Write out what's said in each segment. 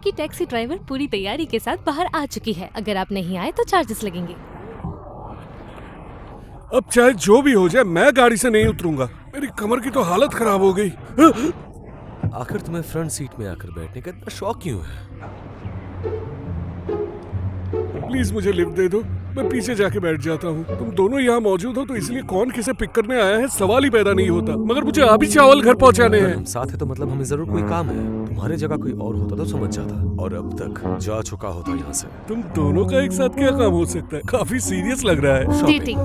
आपकी taxi driver पूरी तैयारी के साथ बाहर आ चुकी है। अगर आप नहीं आए तो चार्जेस लगेंगे। अब चाहे जो भी हो जाए मैं गाड़ी से नहीं उतरूंगा। मेरी कमर की तो हालत खराब हो गई। आखिर तुम्हें फ्रंट सीट में आकर बैठने का इतना शौक क्यों है? प्लीज मुझे लिफ्ट दे दो, मैं पीछे जाके बैठ जाता हूँ। तुम दोनों यहाँ मौजूद हो तो इसलिए कौन किसे पिक करने आया है सवाल ही पैदा नहीं होता। मगर मुझे अभी चावल घर पहुँचाने अगर हैं। हम साथ है तो मतलब हमें जरूर कोई काम है। तुम्हारे जगह कोई और होता तो समझ जाता, और अब तक जा चुका होता यहाँ से। तुम दोनों का एक साथ क्या काम हो सकता है? काफी सीरियस लग रहा है। डेटिंग।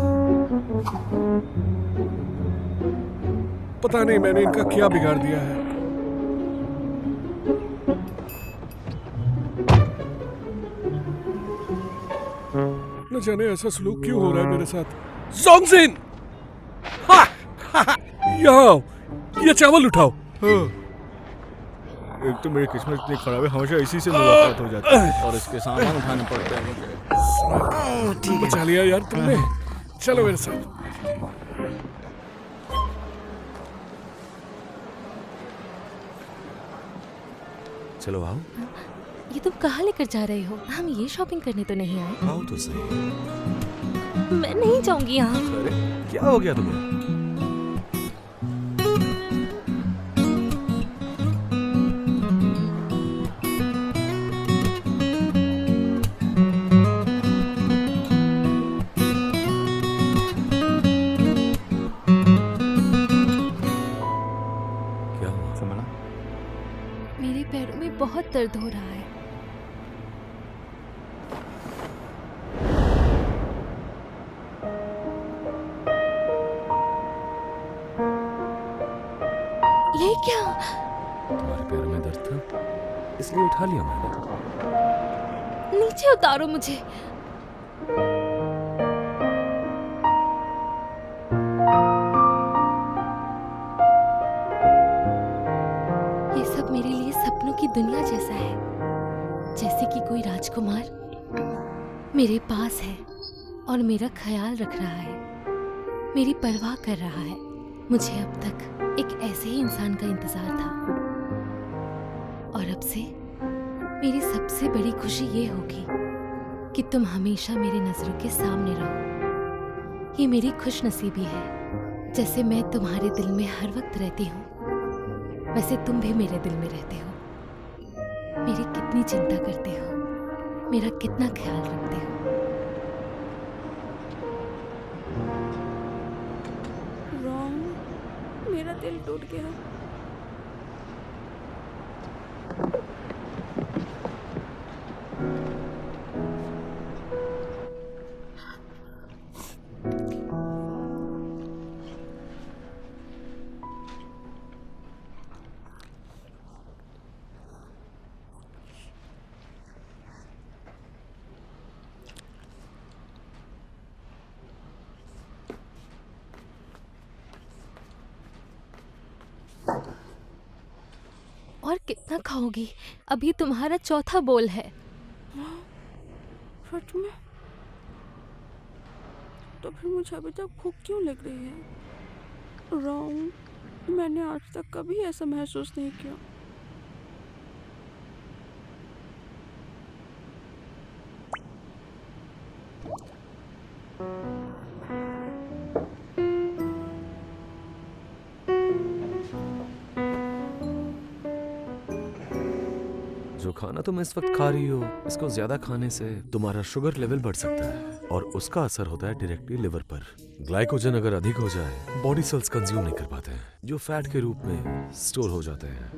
पता नहीं मैंने इनका क्या बिगाड़ दिया है। न जाने ऐसा सलूक क्यों हो रहा है मेरे साथ। जोंगजिन! यहाँ आओ, ये चावल उठाओ। एक तो मेरी किस्मत इतनी खराब है, हमेशा इसी से मुलाकात हो जाती है और इसके सामान उठाने पड़ते हैं मुझे। ठीक है, बचा लिया यार तुमने। चलो मेरे साथ। चलो आओ। ये तुम कहाँ लेकर जा रहे हो? हम ये शॉपिंग करने तो नहीं आए। आओ तो सही। मैं नहीं जाऊंगी यहाँ। अरे क्या हो गया तुम्हें? क्या हुआ? समझा? मेरे पैरों में बहुत दर्द हो रहा है। ये क्या? तुम्हारे पैर में दर्द था इसलिए उठा लिया मैंने। नीचे उतारो मुझे। ये सब मेरे लिए सपनों की दुनिया जैसा है, जैसे कि कोई राजकुमार मेरे पास है और मेरा ख्याल रख रहा है, मेरी परवाह कर रहा है। मुझे अब तक एक ऐसे ही इंसान का इंतजार था, और अब से मेरी सबसे बड़ी खुशी ये होगी कि तुम हमेशा मेरी नजरों के सामने रहो। ये मेरी खुशनसीबी है। जैसे मैं तुम्हारे दिल में हर वक्त रहती हूँ, वैसे तुम भी मेरे दिल में रहते हो। मेरी कितनी चिंता करते हो, मेरा कितना ख्याल रखते हो। मेरा दिल टूट गया। और कितना खाओगी? अब ये तुम्हारा चौथा बोल है। सच में? तो फिर मुझे अभी तक भूख क्यों लग रही है? रॉन्ग, मैंने आज तक कभी ऐसा महसूस नहीं किया। जो खाना तुम इस वक्त खा रही हो, इसको ज्यादा खाने से तुम्हारा शुगर लेवल बढ़ सकता है और उसका असर होता है डायरेक्टली लिवर पर। ग्लाइकोजन अगर अधिक हो जाए, बॉडी सेल्स कंज्यूम नहीं कर पाते हैं, जो फैट के रूप में स्टोर हो जाते हैं।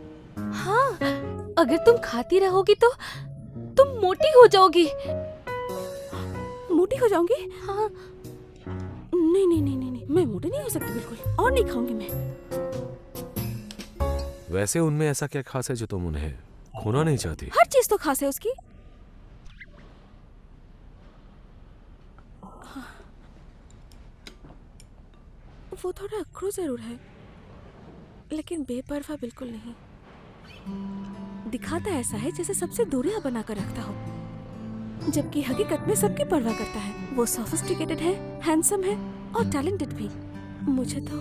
हाँ, अगर तुम खाती रहोगी तो तुम मोटी हो जाओगी। मोटी हो जाऊंगी? हाँ। नहीं नहीं नहीं नहीं नहीं, मैं मोटी नहीं हो सकती बिल्कुल, और नहीं खाऊंगी मैं। वैसे उनमें ऐसा क्या खास है जो तुम उन्हें खोना नहीं चाहती? हर चीज तो खास है उसकी। वो थोड़ा अखरू जरूर है, लेकिन बेपरवाह बिल्कुल नहीं। दिखाता ऐसा है जैसे सबसे दूरियां बनाकर रखता हो, जबकि हकीकत में सबकी परवाह करता है। वो सोफिस्टिकेटेड है, हैंडसम है और टैलेंटेड भी। मुझे तो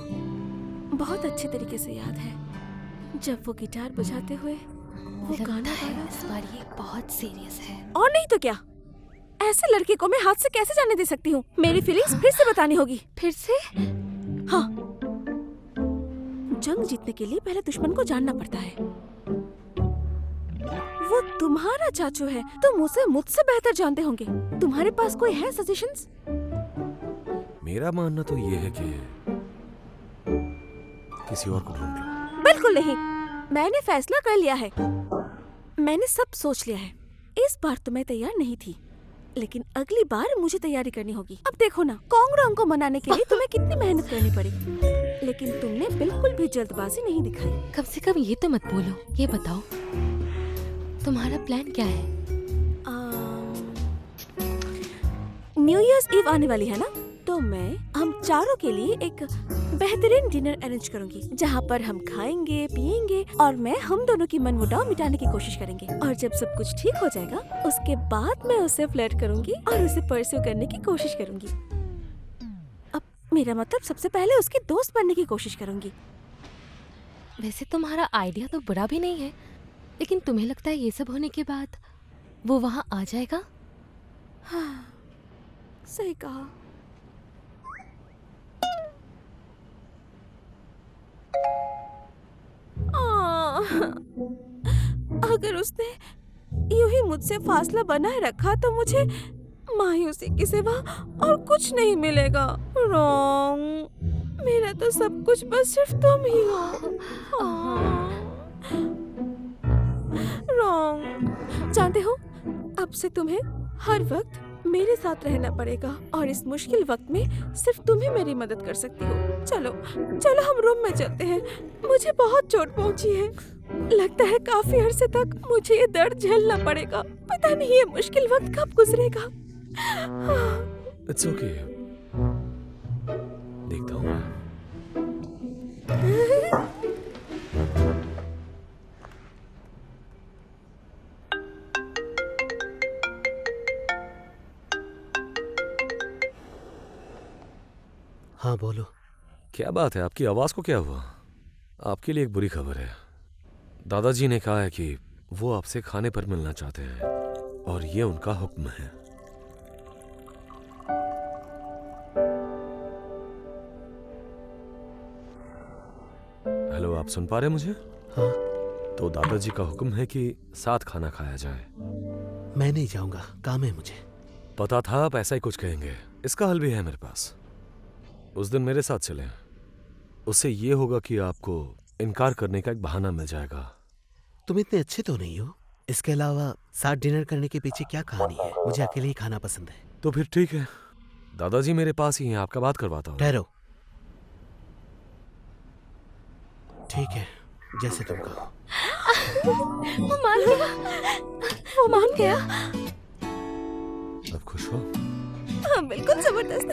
बहुत अच्छे तरीके से याद है जब वो गिटार बजाते हुए वो लगता गाना है गाना इस बार ये बहुत सीरियस है। और नहीं तो क्या, ऐसे लड़के को मैं हाथ से कैसे जाने दे सकती हूँ? मेरी फीलिंग्स फिर से बतानी होगी। फिर से? हाँ, जंग जीतने के लिए पहले दुश्मन को जानना पड़ता है। वो तुम्हारा चाचू है, तुम उसे मुझसे बेहतर जानते होंगे। तुम्हारे पास कोई है सजेशंस? मेरा मानना तो ये है कि किसी और को ढूंढ लो। बिल्कुल नहीं, मैंने फैसला कर लिया है। मैंने सब सोच लिया है। इस बार तो मैं तैयार नहीं थी, लेकिन अगली बार मुझे तैयारी करनी होगी। अब देखो ना, कोंगरोंग को मनाने के लिए तुम्हें कितनी मेहनत करनी पड़ी, लेकिन तुमने बिल्कुल भी जल्दबाजी नहीं दिखाई। कम से कम ये तो मत बोलो। ये बताओ तुम्हारा प्लान क्या है? न्यू ईयर्स ईव आने वाली है ना, तो मैं हम चारों के लिए एक बेहतरीन डिनर अरेंज करूंगी, जहाँ पर हम खाएंगे पिएंगे और मैं हम दोनों की मनमुटाव मिटाने की कोशिश करेंगे। और जब सब कुछ ठीक हो जाएगा, उसके बाद मैं उससे फ्लर्ट करूंगी और उसे परस्यू करने की कोशिश करूंगी। अब मेरा मतलब सबसे पहले उसकी दोस्त बनने की कोशिश करूंगी। वैसे तुम्हारा आइडिया तो बुरा भी नहीं है, लेकिन तुम्हें लगता है ये सब होने के बाद वो वहाँ आ जाएगा? हाँ, सही कहा। अगर उसने यूं ही मुझसे फासला बनाए रखा तो मुझे मायूसी के सिवा और कुछ नहीं मिलेगा। रॉन्ग, मेरा तो सब कुछ बस सिर्फ तुम ही हो। रॉन्ग, जानते हो, अब से तुम्हें हर वक्त मेरे साथ रहना पड़ेगा और इस मुश्किल वक्त में सिर्फ तुम ही मेरी मदद कर सकती हो। चलो चलो हम रूम में चलते हैं, मुझे बहुत चोट पहुंची है। लगता है काफी अरसे तक मुझे ये दर्द झेलना पड़ेगा। पता नहीं ये मुश्किल वक्त कब गुजरेगा। इट्स ओके, देखता हूँ। हाँ बोलो। क्या बात है, आपकी आवाज को क्या हुआ? आपके लिए एक बुरी खबर है। दादाजी ने कहा है कि वो आपसे खाने पर मिलना चाहते हैं और ये उनका हुक्म है। हेलो, आप सुन पा रहे हैं मुझे? हाँ। तो दादाजी का हुक्म है कि साथ खाना खाया जाए। मैं नहीं जाऊंगा, काम है मुझे। पता था आप ऐसा ही कुछ कहेंगे। इसका हल भी है मेरे पास। उस दिन मेरे साथ चलें। उससे ये होगा कि आपको इनकार करने का एक बहाना मिल जाएगा। तुम इतने अच्छे तो नहीं हो। इसके अलावा साथ डिनर करने के पीछे क्या कहानी है? मुझे अकेले ही खाना पसंद है। तो फिर ठीक है, दादाजी मेरे पास ही हैं, आपका बात करवाता हूँ। ठहरो। ठीक है, जैसे तुम कहो। वो मान गया, वो मान गया। अब खुश हो? हाँ, बिल्कुल जबरदस्त।